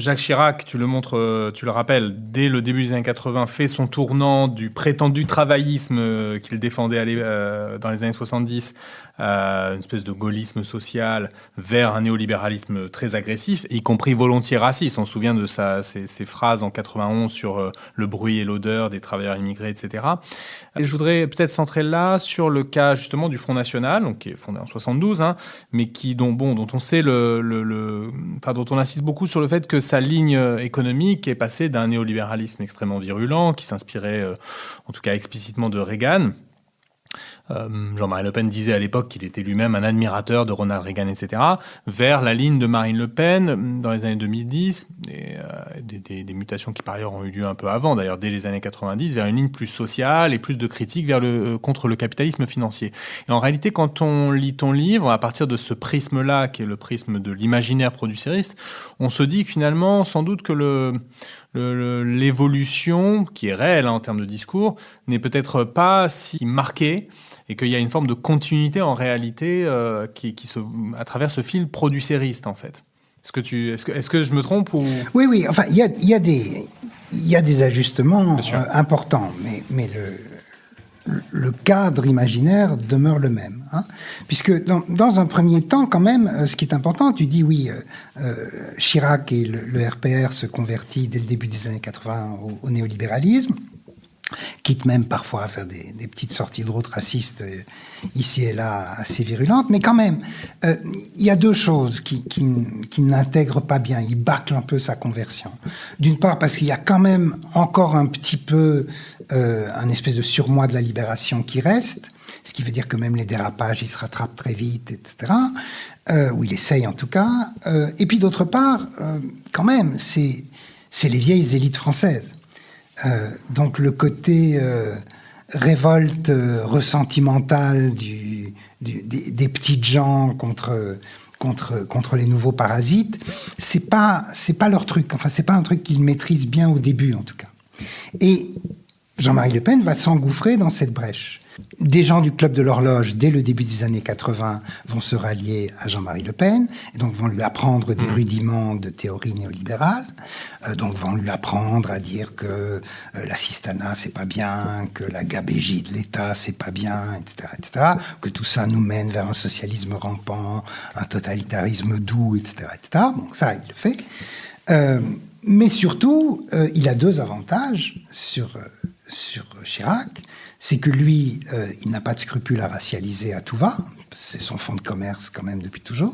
Jacques Chirac, tu le montres, tu le rappelles, dès le début des années 80, fait son tournant du prétendu travaillisme qu'il défendait dans les années 70, une espèce de gaullisme social, vers un néolibéralisme très agressif, y compris volontiers raciste. On se souvient de ses phrases en 91 sur le bruit et l'odeur des travailleurs immigrés, etc. Et je voudrais peut-être centrer là sur le cas justement du Front National, donc, qui est fondé en 72, mais dont on sait dont on insiste beaucoup sur le fait que sa ligne économique est passée d'un néolibéralisme extrêmement virulent, qui s'inspirait en tout cas explicitement de Reagan. Jean-Marie Le Pen disait à l'époque qu'il était lui-même un admirateur de Ronald Reagan, etc., vers la ligne de Marine Le Pen dans les années 2010, et des mutations qui par ailleurs ont eu lieu un peu avant, d'ailleurs dès les années 90, vers une ligne plus sociale et plus de critique contre le capitalisme financier. Et en réalité, quand on lit ton livre, à partir de ce prisme-là, qui est le prisme de l'imaginaire producériste, on se dit que finalement, sans doute que l'évolution, qui est réelle en termes de discours, n'est peut-être pas si marquée, et qu'il y a une forme de continuité en réalité à travers ce fil producériste, en fait. Est-ce que je me trompe ou... Oui. Enfin, il y a des ajustements importants, mais le cadre imaginaire demeure le même. Puisque dans un premier temps, quand même, ce qui est important, tu dis oui, Chirac et le RPR se convertit dès le début des années 80 au néolibéralisme, quitte même parfois à faire des petites sorties de route racistes ici et là assez virulentes, mais quand même, il y a deux choses qui n'intègrent pas bien. Il bâcle un peu sa conversion. D'une part, parce qu'il y a quand même encore un petit peu un espèce de surmoi de la libération qui reste, ce qui veut dire que même les dérapages, il se rattrape très vite, etc. Ou il essaye en tout cas. Et puis d'autre part, quand même, c'est les vieilles élites françaises. Donc le côté révolte ressentimentale des petites gens contre les nouveaux parasites, c'est pas leur truc. Enfin, c'est pas un truc qu'ils maîtrisent bien au début, en tout cas. Et Jean-Marie Le Pen va s'engouffrer dans cette brèche. Des gens du Club de l'Horloge, dès le début des années 80, vont se rallier à Jean-Marie Le Pen, et donc vont lui apprendre des rudiments de théorie néolibérale, donc vont lui apprendre à dire que l'assistanat, c'est pas bien, que la gabégie de l'État, c'est pas bien, etc., que tout ça nous mène vers un socialisme rampant, un totalitarisme doux, etc., etc. Bon, ça, il le fait. Mais surtout, il a deux avantages sur Chirac. C'est que lui, il n'a pas de scrupule à racialiser à tout va. C'est son fonds de commerce quand même depuis toujours.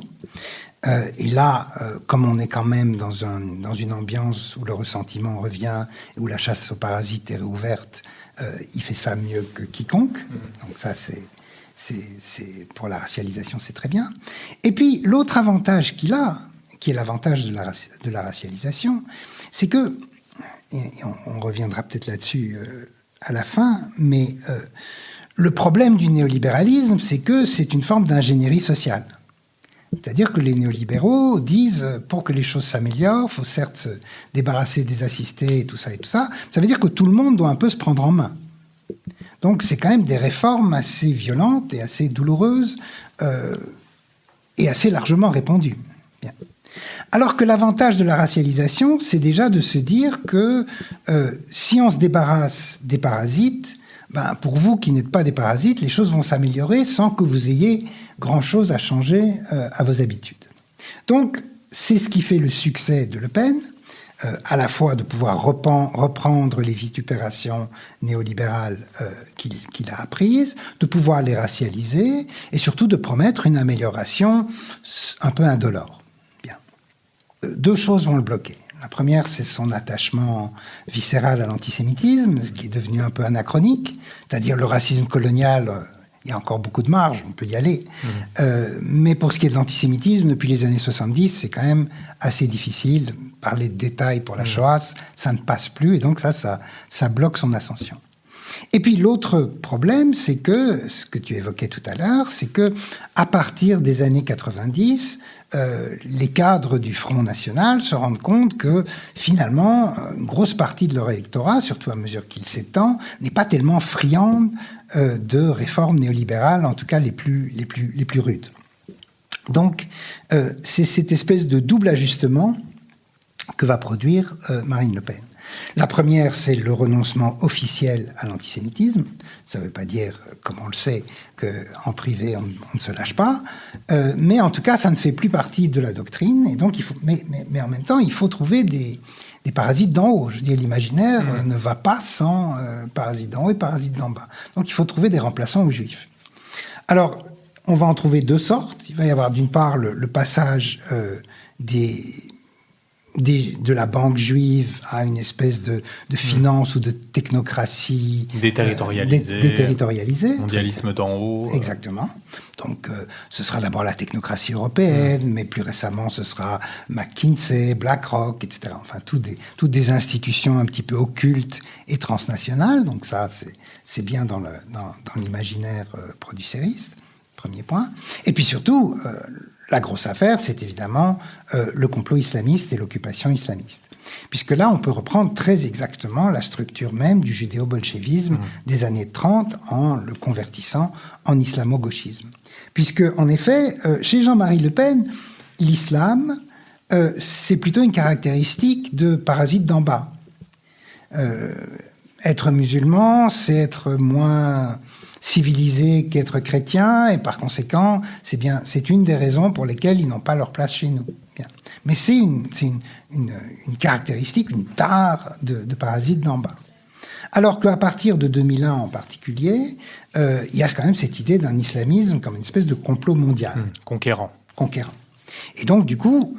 Et là, comme on est quand même dans une ambiance où le ressentiment revient, où la chasse aux parasites est réouverte, il fait ça mieux que quiconque. Donc ça, c'est pour la racialisation, c'est très bien. Et puis, l'autre avantage qu'il a, qui est l'avantage de la racialisation, c'est que, et on reviendra peut-être là-dessus à la fin, mais le problème du néolibéralisme, c'est que c'est une forme d'ingénierie sociale. C'est-à-dire que les néolibéraux disent, pour que les choses s'améliorent, il faut certes se débarrasser des assistés et tout ça. Ça veut dire que tout le monde doit un peu se prendre en main. Donc c'est quand même des réformes assez violentes et assez douloureuses et assez largement répandues. Bien. Alors que l'avantage de la racialisation, c'est déjà de se dire que si on se débarrasse des parasites, pour vous qui n'êtes pas des parasites, les choses vont s'améliorer sans que vous ayez grand-chose à changer à vos habitudes. Donc, c'est ce qui fait le succès de Le Pen, à la fois de pouvoir reprendre les vitupérations néolibérales qu'il a apprises, de pouvoir les racialiser, et surtout de promettre une amélioration un peu indolore. Deux choses vont le bloquer. La première, c'est son attachement viscéral à l'antisémitisme, ce qui est devenu un peu anachronique, c'est-à-dire le racisme colonial, il y a encore beaucoup de marge, on peut y aller. Mais pour ce qui est de l'antisémitisme, depuis les années 70, c'est quand même assez difficile. Parler de détails pour la Shoah, ça ne passe plus, et donc ça bloque son ascension. Et puis l'autre problème, c'est que, ce que tu évoquais tout à l'heure, c'est que à partir des années 90, les cadres du Front National se rendent compte que finalement, une grosse partie de leur électorat, surtout à mesure qu'il s'étend, n'est pas tellement friande de réformes néolibérales, en tout cas les plus rudes. Donc, c'est cette espèce de double ajustement que va produire Marine Le Pen. La première, c'est le renoncement officiel à l'antisémitisme. Ça ne veut pas dire, comme on le sait, qu'en privé, on ne se lâche pas. Mais en tout cas, ça ne fait plus partie de la doctrine. Et donc, mais en même temps, il faut trouver des parasites d'en haut. Je veux dire, l'imaginaire ne va pas sans parasites d'en haut et parasites d'en bas. Donc, il faut trouver des remplaçants aux juifs. Alors, on va en trouver deux sortes. Il va y avoir d'une part le passage de la banque juive à une espèce de finance ou de technocratie déterritorialisée. Mondialisme d'en haut. Exactement. Donc, ce sera d'abord la technocratie européenne, mais plus récemment, ce sera McKinsey, BlackRock, etc. Enfin, toutes des institutions un petit peu occultes et transnationales. Donc ça, c'est bien dans l'imaginaire producériste, premier point. Et puis surtout... la grosse affaire, c'est évidemment le complot islamiste et l'occupation islamiste. Puisque là, on peut reprendre très exactement la structure même du judéo-bolchevisme des années 30 en le convertissant en islamo-gauchisme. Puisque, en effet, chez Jean-Marie Le Pen, l'islam, c'est plutôt une caractéristique de parasite d'en bas. Être musulman, c'est être moins... civilisés qu'être chrétiens, et par conséquent, c'est une des raisons pour lesquelles ils n'ont pas leur place chez nous. Bien. Mais c'est une caractéristique, une tare de parasites d'en bas. Alors qu'à partir de 2001 en particulier, il y a quand même cette idée d'un islamisme comme une espèce de complot mondial. Conquérant. Et donc, du coup,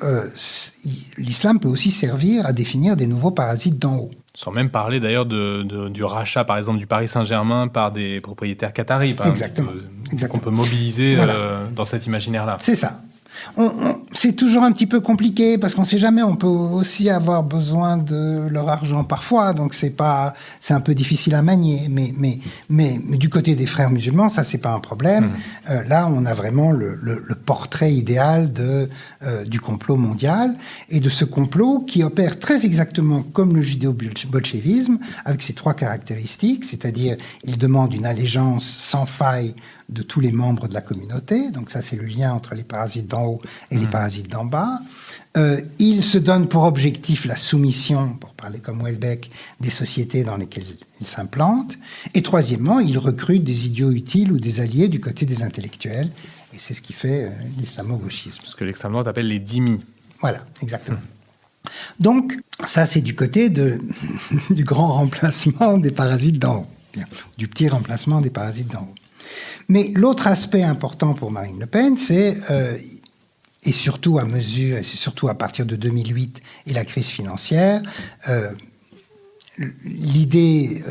l'islam peut aussi servir à définir des nouveaux parasites d'en haut. Sans même parler d'ailleurs du rachat, par exemple, du Paris Saint-Germain par des propriétaires qataris. Exactement. Qu'on peut mobiliser dans cet imaginaire-là. C'est ça. C'est toujours un petit peu compliqué parce qu'on ne sait jamais. On peut aussi avoir besoin de leur argent parfois, donc c'est un peu difficile à manier. Mais du côté des frères musulmans, ça c'est pas un problème. Là, on a vraiment le portrait idéal du complot mondial et de ce complot qui opère très exactement comme le judéo-bolchevisme avec ses trois caractéristiques, c'est-à-dire il demande une allégeance sans faille de tous les membres de la communauté. Donc ça, c'est le lien entre les parasites d'en haut et les parasites d'en bas. Il se donne pour objectif la soumission, pour parler comme Houellebecq, des sociétés dans lesquelles il s'implante. Et troisièmement, il recrute des idiots utiles ou des alliés du côté des intellectuels. Et c'est ce qui fait l'islamo-gauchisme. Ce que l'extrême droite appelle les dhimmis. Voilà, exactement. Donc, ça, c'est du côté du grand remplacement des parasites d'en haut. Bien, du petit remplacement des parasites d'en haut. Mais l'autre aspect important pour Marine Le Pen, c'est, et surtout à partir de 2008 et la crise financière, l'idée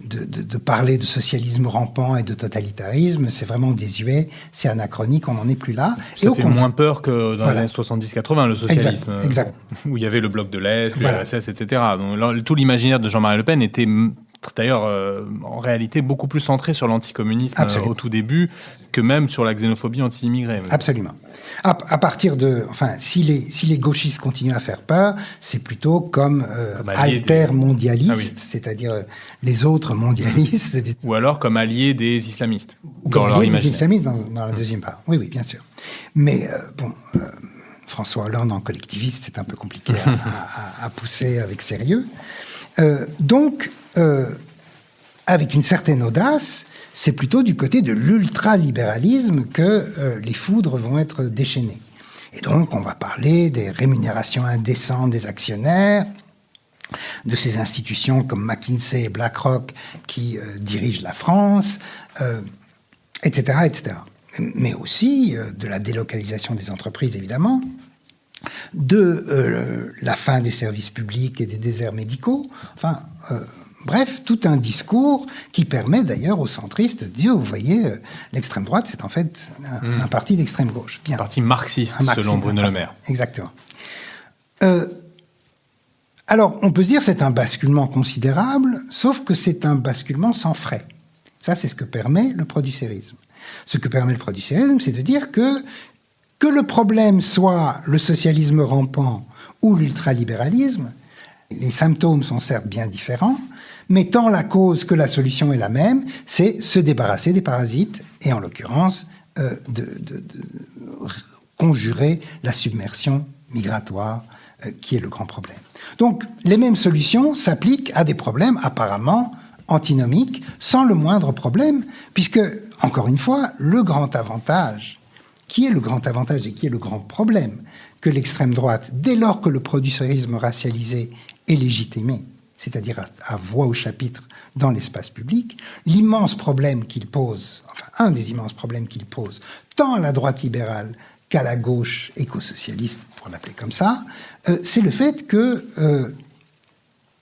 de parler de socialisme rampant et de totalitarisme, c'est vraiment désuet, c'est anachronique, on n'en est plus là. Ça fait moins peur que dans les années 70-80, le socialisme, exact. Où il y avait le bloc de l'Est, le RSS, etc. Donc, là, tout l'imaginaire de Jean-Marie Le Pen était... d'ailleurs, en réalité, beaucoup plus centré sur l'anticommunisme au tout début que même sur la xénophobie anti-immigrée. Absolument. À partir si les gauchistes continuent à faire peur, c'est plutôt comme altermondialistes, c'est-à-dire les autres mondialistes. Ou alors comme alliés des islamistes. Ou comme alliés des islamistes dans la deuxième part. Oui, bien sûr. Mais François Hollande en collectiviste, c'est un peu compliqué à pousser avec sérieux. Donc, avec une certaine audace, c'est plutôt du côté de l'ultralibéralisme que les foudres vont être déchaînées. Et donc, on va parler des rémunérations indécentes des actionnaires, de ces institutions comme McKinsey et BlackRock qui dirigent la France, etc., etc. Mais aussi de la délocalisation des entreprises, évidemment, de la fin des services publics et des déserts médicaux. Enfin, bref, tout un discours qui permet d'ailleurs aux centristes de dire, vous voyez, l'extrême droite, c'est en fait un parti d'extrême gauche. Bien. Un parti marxiste, selon Bruno Le Maire. Exactement. Alors, on peut se dire c'est un basculement considérable, sauf que c'est un basculement sans frais. Ça, c'est ce que permet le producérisme. Ce que permet le producérisme, c'est de dire que le problème soit le socialisme rampant ou l'ultralibéralisme, les symptômes sont certes bien différents, mais tant la cause que la solution est la même, c'est se débarrasser des parasites et en l'occurrence de conjurer la submersion migratoire qui est le grand problème. Donc, les mêmes solutions s'appliquent à des problèmes apparemment antinomiques, sans le moindre problème, puisque, encore une fois, le grand avantage, qui est le grand avantage et qui est le grand problème que l'extrême droite, dès lors que le producérisme racialisé est légitimé, c'est-à-dire à voix au chapitre dans l'espace public, l'immense problème qu'il pose, enfin un des immenses problèmes qu'il pose, tant à la droite libérale qu'à la gauche éco-socialiste, pour l'appeler comme ça, c'est le fait qu'il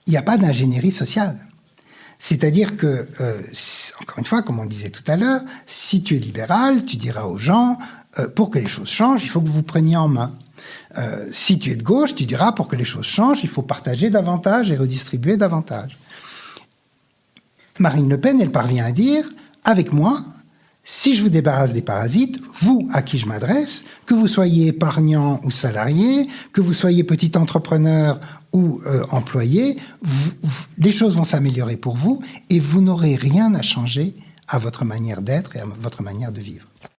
n'y a pas d'ingénierie sociale. C'est-à-dire que, encore une fois, comme on le disait tout à l'heure, si tu es libéral, tu diras aux gens, pour que les choses changent, il faut que vous preniez en main. Si tu es de gauche, tu diras, pour que les choses changent, il faut partager davantage et redistribuer davantage. Marine Le Pen, elle parvient à dire, avec moi, si je vous débarrasse des parasites, vous, à qui je m'adresse, que vous soyez épargnant ou salarié, que vous soyez petit entrepreneur ou employé, les choses vont s'améliorer pour vous et vous n'aurez rien à changer à votre manière d'être et à votre manière de vivre.